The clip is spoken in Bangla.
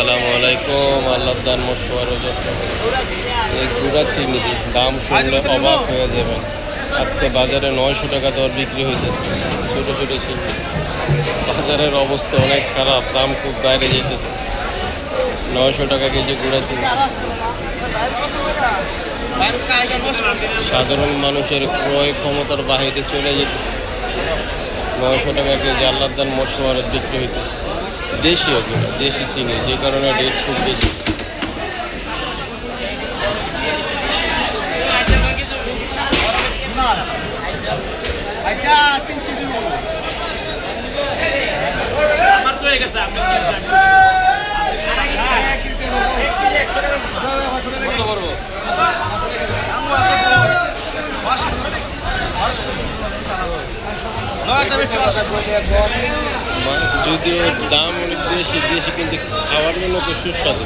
আসসালামু আলাইকুম। আল্লাহ দান মশওয়ার যত্ন এই গুড়া চিংড়ি দাম শুনলে অবাক হয়ে যাবেন। আজকে বাজারে 900 টাকা দর বিক্রি হইতেছে ছোট ছোট চিংড়ি। বাজারের অবস্থা অনেক খারাপ, দাম খুব বাইরে যেতেছে। 900 টাকা কেজি গুড়া চিংড়ি। সাধারণ মানুষের ক্রয় ক্ষমতার বাহিরে চলে যেতেছে। 900 টাকা কেজি আল্লাহ দান মশওয়ারে বিক্রি হইতেছে। দেশীয় গুড়া, দেশি চিনি, যে কারণে রেট খুব বেশি। মাছ যদিও দাম অনেক বেশি দেশি, কিন্তু খাওয়ার জন্য তো সুস্বাদু।